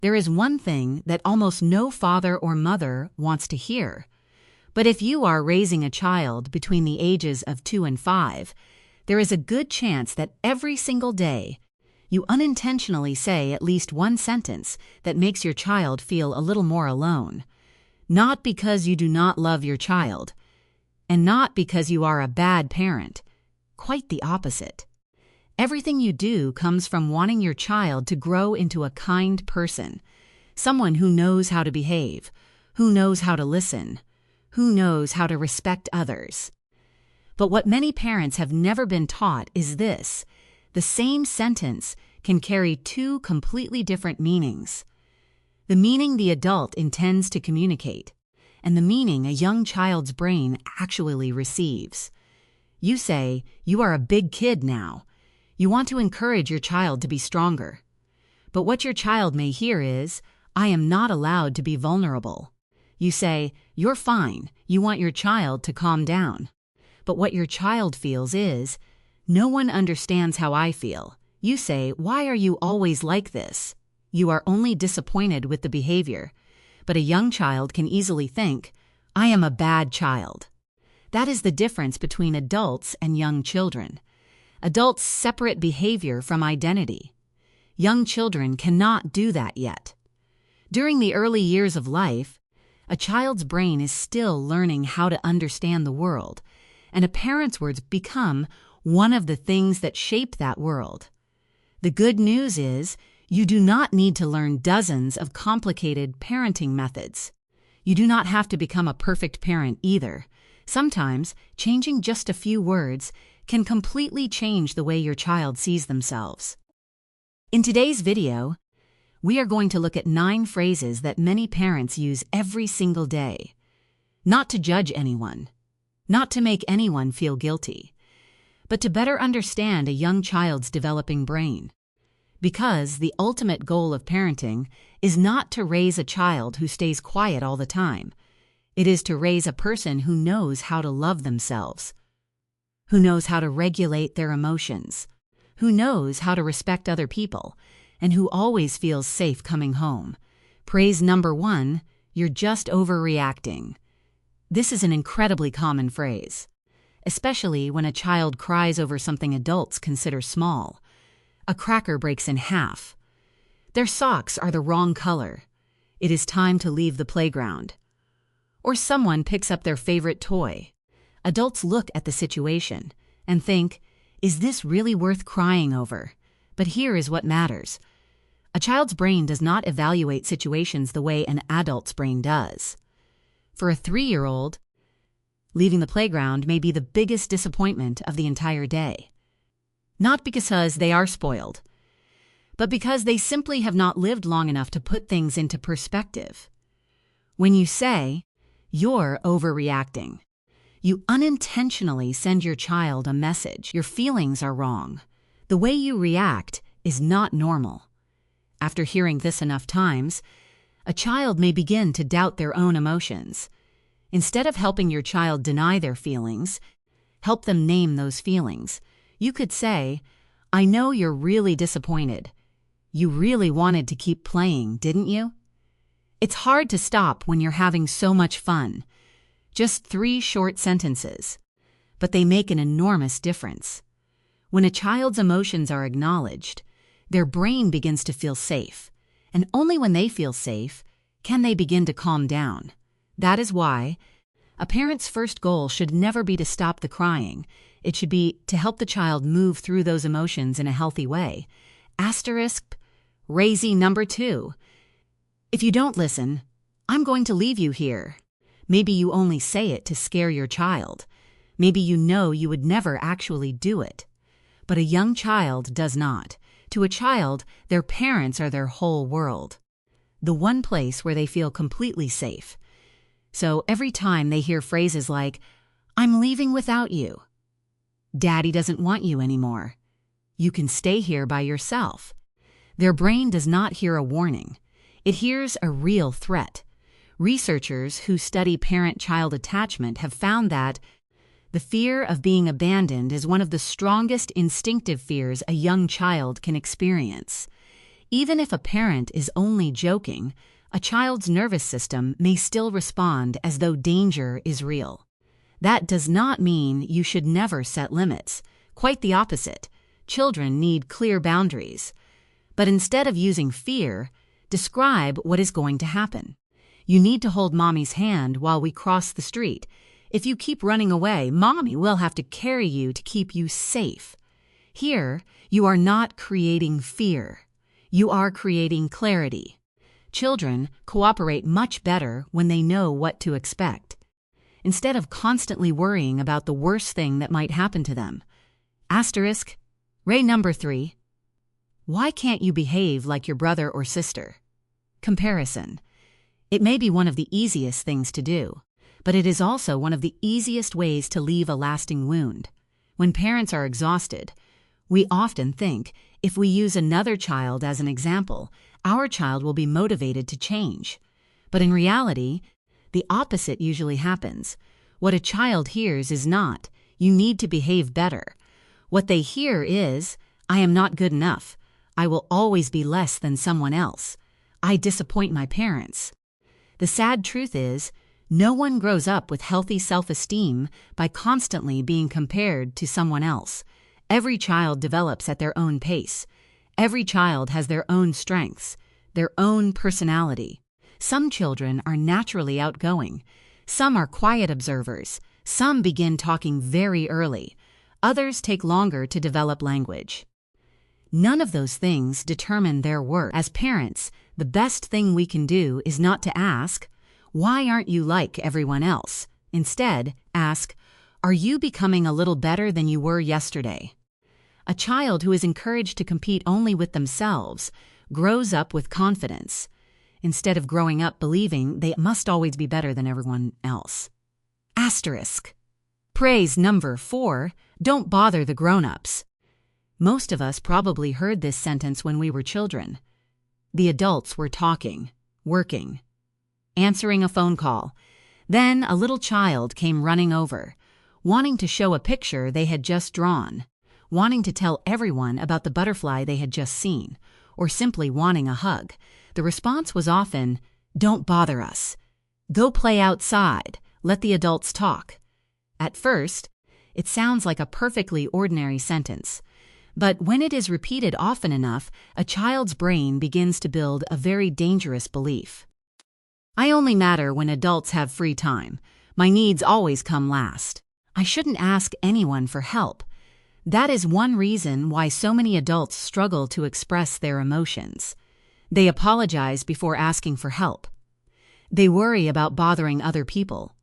There is one thing that almost no father or mother wants to hear. But if you are raising a child between the ages of 2 and 5, there is a good chance that every single day you unintentionally say at least one sentence that makes your child feel a little more alone. Not because you do not love your child, and not because you are a bad parent. Quite the opposite. Everything you do comes from wanting your child to grow into a kind person, someone who knows how to behave, who knows how to listen, who knows how to respect others. But what many parents have never been taught is this: the same sentence can carry two completely different meanings. The meaning the adult intends to communicate, and the meaning a young child's brain actually receives. You say, "You are a big kid now." You want to encourage your child to be stronger. But what your child may hear is, "I am not allowed to be vulnerable." You say, "You're fine." You want your child to calm down. But what your child feels is, "No one understands how I feel." You say, "Why are you always like this?" You are only disappointed with the behavior. But a young child can easily think, "I am a bad child." That is the difference between adults and young children. Adults separate behavior from identity. Young children cannot do that yet. During the early years of life, a child's brain is still learning how to understand the world, and a parent's words become one of the things that shape that world. The good news is, you do not need to learn dozens of complicated parenting methods. You do not have to become a perfect parent either. Sometimes, changing just a few words can completely change the way your child sees themselves. In today's video, we are going to look at 9 phrases that many parents use every single day. Not to judge anyone, not to make anyone feel guilty, but to better understand a young child's developing brain. Because the ultimate goal of parenting is not to raise a child who stays quiet all the time. It is to raise a person who knows how to love themselves, who knows how to regulate their emotions, who knows how to respect other people, and who always feels safe coming home. Praise number 1, "You're just overreacting." This is an incredibly common phrase, especially when a child cries over something adults consider small. A cracker breaks in half. Their socks are the wrong color. It is time to leave the playground. Or someone picks up their favorite toy. Adults look at the situation and think, "Is this really worth crying over?" But here is what matters. A child's brain does not evaluate situations the way an adult's brain does. For a 3-year-old, leaving the playground may be the biggest disappointment of the entire day. Not because they are spoiled, but because they simply have not lived long enough to put things into perspective. When you say, "You're overreacting," you unintentionally send your child a message. Your feelings are wrong. The way you react is not normal. After hearing this enough times, a child may begin to doubt their own emotions. Instead of helping your child deny their feelings, help them name those feelings. You could say, "I know you're really disappointed. You really wanted to keep playing, didn't you? It's hard to stop when you're having so much fun." Just 3 short sentences, but they make an enormous difference. When a child's emotions are acknowledged, their brain begins to feel safe, and only when they feel safe can they begin to calm down. That is why a parent's first goal should never be to stop the crying. It should be to help the child move through those emotions in a healthy way. Asterisk, raising number 2. If you don't listen, I'm going to leave you here. Maybe you only say it to scare your child. Maybe you know you would never actually do it. But a young child does not. To a child, their parents are their whole world, the one place where they feel completely safe. So every time they hear phrases like, "I'm leaving without you," "Daddy doesn't want you anymore," "You can stay here by yourself," their brain does not hear a warning. It hears a real threat. Researchers who study parent-child attachment have found that the fear of being abandoned is one of the strongest instinctive fears a young child can experience. Even if a parent is only joking, a child's nervous system may still respond as though danger is real. That does not mean you should never set limits. Quite the opposite. Children need clear boundaries. But instead of using fear, describe what is going to happen. You need to hold Mommy's hand while we cross the street. If you keep running away, Mommy will have to carry you to keep you safe. Here, you are not creating fear. You are creating clarity. Children cooperate much better when they know what to expect. Instead of constantly worrying about the worst thing that might happen to them. Asterisk. Ray number 3. Why can't you behave like your brother or sister? Comparison. It may be one of the easiest things to do, but it is also one of the easiest ways to leave a lasting wound. When parents are exhausted, we often think if we use another child as an example, our child will be motivated to change. But in reality, the opposite usually happens. What a child hears is not, "You need to behave better." What they hear is, "I am not good enough. I will always be less than someone else. I disappoint my parents." The sad truth is, no one grows up with healthy self-esteem by constantly being compared to someone else. Every child develops at their own pace. Every child has their own strengths, their own personality. Some children are naturally outgoing. Some are quiet observers. Some begin talking very early. Others take longer to develop language. None of those things determine their worth. As parents, the best thing we can do is not to ask, "Why aren't you like everyone else?" Instead, ask, "Are you becoming a little better than you were yesterday?" A child who is encouraged to compete only with themselves grows up with confidence, instead of growing up believing they must always be better than everyone else. Asterisk. Praise number 4. Don't bother the grown-ups. Most of us probably heard this sentence when we were children. The adults were talking, working, answering a phone call. Then a little child came running over, wanting to show a picture they had just drawn, wanting to tell everyone about the butterfly they had just seen, or simply wanting a hug. The response was often, "Don't bother us. Go play outside. Let the adults talk." At first, it sounds like a perfectly ordinary sentence. But when it is repeated often enough, a child's brain begins to build a very dangerous belief. I only matter when adults have free time. My needs always come last. I shouldn't ask anyone for help. That is one reason why so many adults struggle to express their emotions. They apologize before asking for help. They worry about bothering other people.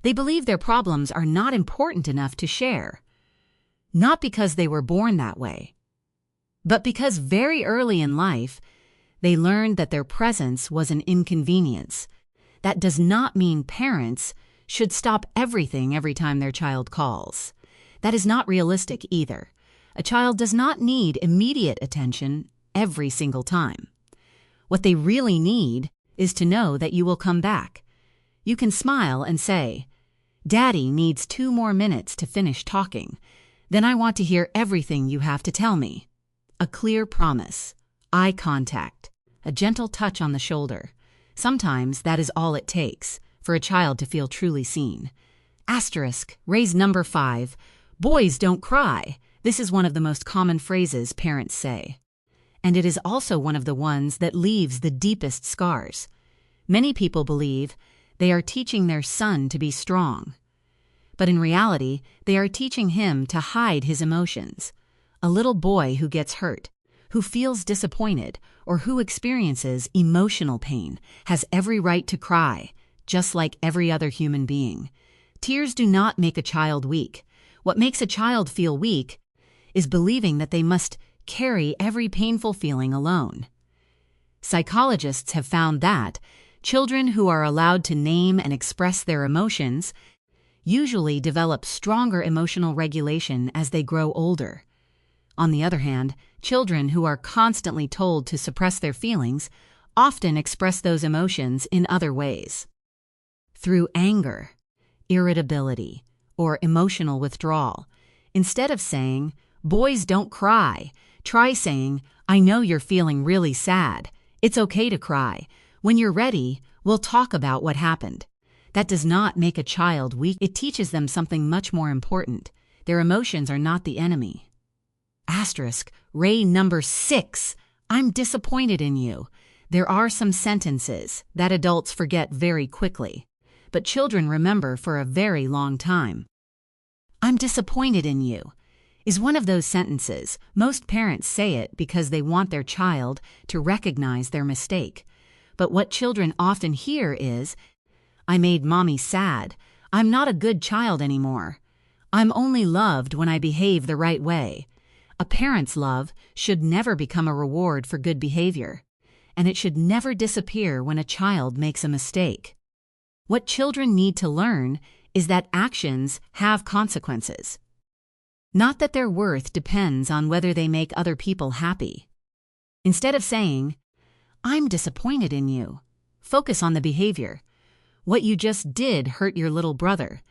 They believe their problems are not important enough to share. Not because they were born that way, but because very early in life, they learned that their presence was an inconvenience. That does not mean parents should stop everything every time their child calls. That is not realistic either. A child does not need immediate attention every single time. What they really need is to know that you will come back. You can smile and say, "Daddy needs 2 more minutes to finish talking. Then I want to hear everything you have to tell me." A clear promise, eye contact, a gentle touch on the shoulder. Sometimes that is all it takes for a child to feel truly seen. Asterisk. Raise number 5. Boys don't cry. This is one of the most common phrases parents say. And it is also one of the ones that leaves the deepest scars. Many people believe they are teaching their son to be strong. But in reality, they are teaching him to hide his emotions. A little boy who gets hurt, who feels disappointed, or who experiences emotional pain has every right to cry, just like every other human being. Tears do not make a child weak. What makes a child feel weak is believing that they must carry every painful feeling alone. Psychologists have found that children who are allowed to name and express their emotions usually develop stronger emotional regulation as they grow older. On the other hand, children who are constantly told to suppress their feelings often express those emotions in other ways. Through anger, irritability, or emotional withdrawal. Instead of saying, "Boys don't cry," try saying, I know you're feeling really sad. It's okay to cry. When you're ready, we'll talk about what happened. That does not make a child weak. It teaches them something much more important. Their emotions are not the enemy. Asterisk, Ray number 6. I'm disappointed in you. There are some sentences that adults forget very quickly, but children remember for a very long time. I'm disappointed in you is one of those sentences. Most parents say it because they want their child to recognize their mistake. But what children often hear is, I made mommy sad. I'm not a good child anymore. I'm only loved when I behave the right way. A parent's love should never become a reward for good behavior, and it should never disappear when a child makes a mistake. What children need to learn is that actions have consequences. Not that their worth depends on whether they make other people happy. Instead of saying, I'm disappointed in you, focus on the behavior. What you just did hurt your little brother.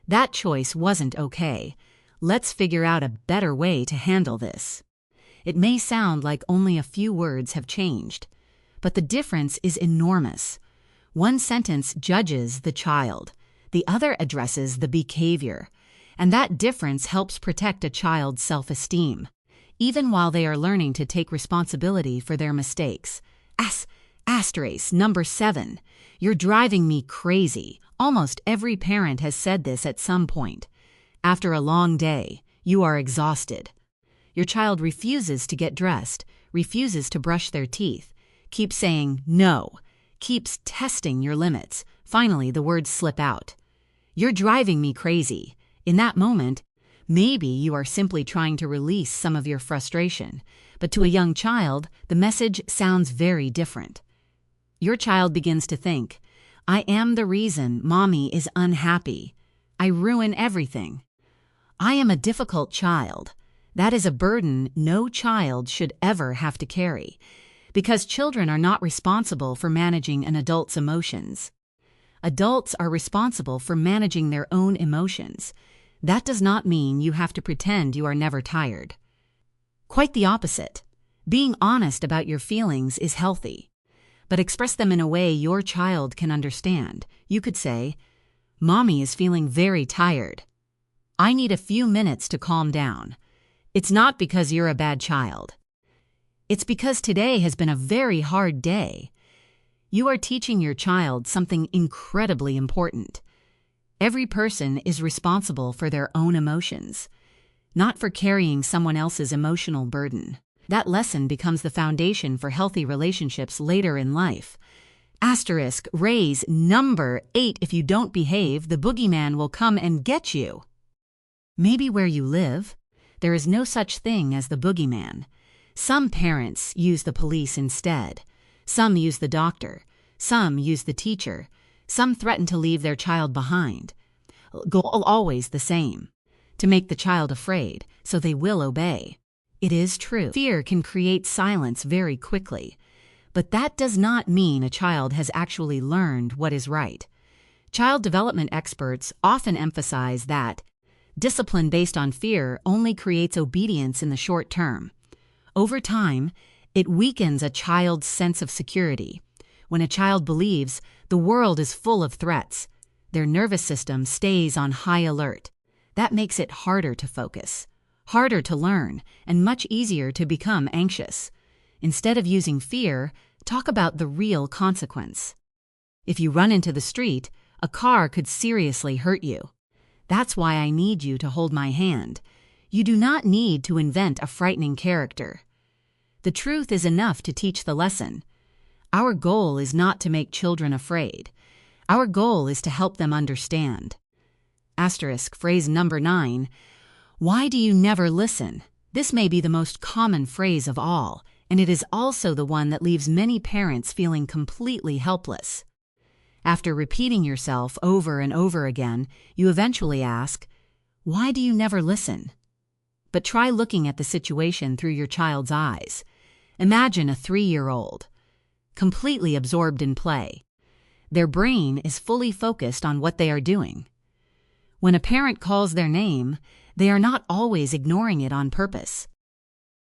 That choice wasn't okay. Let's figure out a better way to handle this. It may sound like only a few words have changed, but the difference is enormous. One sentence judges the child, the other addresses the behavior, and that difference helps protect a child's self-esteem, even while they are learning to take responsibility for their mistakes. Asterisk number 7. You're driving me crazy. Almost every parent has said this at some point. After a long day, you are exhausted. Your child refuses to get dressed, refuses to brush their teeth, keeps saying no, keeps testing your limits. Finally, the words slip out. You're driving me crazy. In that moment, maybe you are simply trying to release some of your frustration, but to a young child, the message sounds very different. Your child begins to think, I am the reason mommy is unhappy. I ruin everything. I am a difficult child. That is a burden no child should ever have to carry, because children are not responsible for managing an adult's emotions. Adults are responsible for managing their own emotions. That does not mean you have to pretend you are never tired. Quite the opposite. Being honest about your feelings is healthy, but express them in a way your child can understand. You could say, Mommy is feeling very tired. I need a few minutes to calm down. It's not because you're a bad child. It's because today has been a very hard day. You are teaching your child something incredibly important. Every person is responsible for their own emotions, not for carrying someone else's emotional burden. That lesson becomes the foundation for healthy relationships later in life. Asterisk, Raise number 8. If you don't behave, the boogeyman will come and get you. Maybe where you live, there is no such thing as the boogeyman. Some parents use the police instead. Some use the doctor. Some use the teacher. Some threaten to leave their child behind. Goal always the same, to make the child afraid, so they will obey. It is true. Fear can create silence very quickly, but that does not mean a child has actually learned what is right. Child development experts often emphasize that discipline based on fear only creates obedience in the short term. Over time, it weakens a child's sense of security. When a child believes the world is full of threats, their nervous system stays on high alert. That makes it harder to focus, harder to learn, and much easier to become anxious. Instead of using fear, talk about the real consequence. If you run into the street, a car could seriously hurt you. That's why I need you to hold my hand. You do not need to invent a frightening character. The truth is enough to teach the lesson. Our goal is not to make children afraid. Our goal is to help them understand. Asterisk, phrase number 9. Why do you never listen? This may be the most common phrase of all, and it is also the one that leaves many parents feeling completely helpless. After repeating yourself over and over again, you eventually ask, why do you never listen? But try looking at the situation through your child's eyes. Imagine a 3-year-old, completely absorbed in play. Their brain is fully focused on what they are doing. When a parent calls their name, they are not always ignoring it on purpose.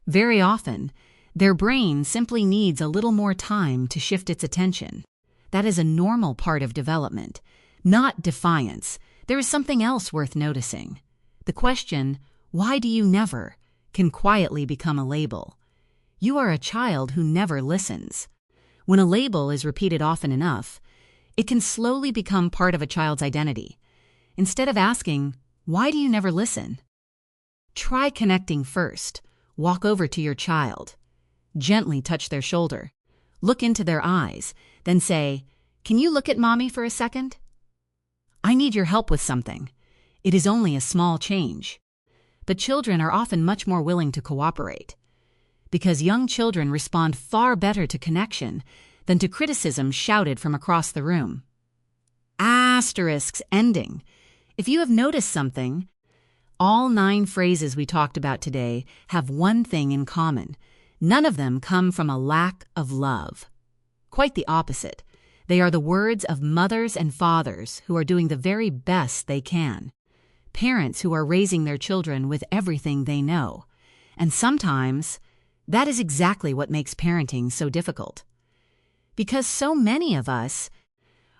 Very often, Their brain simply needs a little more time to shift its attention. That is a normal part of development, not defiance. There is something else worth noticing. The question, "Why do you never?" can quietly become a label. You are a child who never listens. When a label is repeated often enough, it can slowly become part of a child's identity. Instead of asking, "Why do you never listen?" try connecting first. Walk over to your child. Gently touch their shoulder. Look into their eyes. Then say, "Can you look at mommy for a second? I need your help with something." It is only a small change. But children are often much more willing to cooperate, because young children respond far better to connection than to criticism shouted from across the room. Asterisks ending. If you have noticed something, all 9 phrases we talked about today have one thing in common. None of them come from a lack of love. Quite the opposite. They are the words of mothers and fathers who are doing the very best they can. Parents who are raising their children with everything they know. And sometimes, that is exactly what makes parenting so difficult. Because so many of us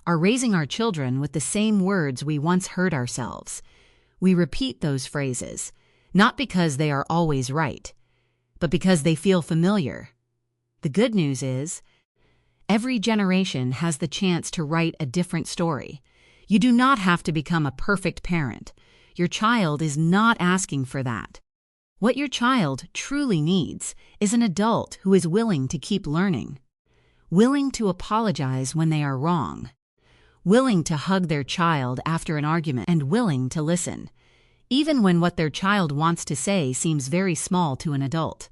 are raising our children with the same words we once heard ourselves. We repeat those phrases, not because they are always right, but because they feel familiar. The good news is, every generation has the chance to write a different story. You do not have to become a perfect parent. Your child is not asking for that. What your child truly needs is an adult who is willing to keep learning, willing to apologize when they are wrong, willing to hug their child after an argument, and willing to listen, even when what their child wants to say seems very small to an adult.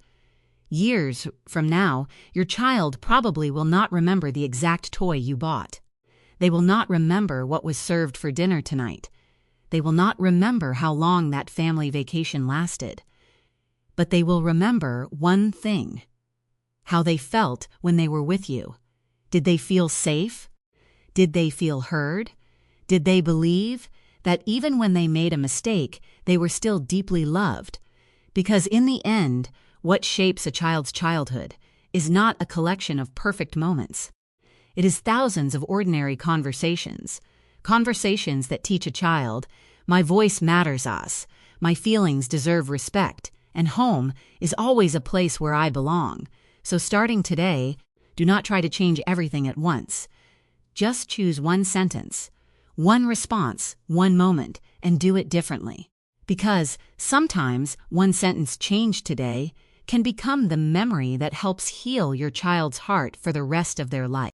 Years from now, your child probably will not remember the exact toy you bought. They will not remember what was served for dinner tonight. They will not remember how long that family vacation lasted. But they will remember one thing: how they felt when they were with you. Did they feel safe? Did they feel heard? Did they believe that even when they made a mistake, they were still deeply loved? Because in the end, what shapes a child's childhood is not a collection of perfect moments. It is thousands of ordinary conversations that teach a child, "My voice matters us, my feelings deserve respect, and home is always a place where I belong." So starting today, do not try to change everything at once. Just choose one sentence, one response, one moment, and do it differently. Because sometimes one sentence changed today can become the memory that helps heal your child's heart for the rest of their life.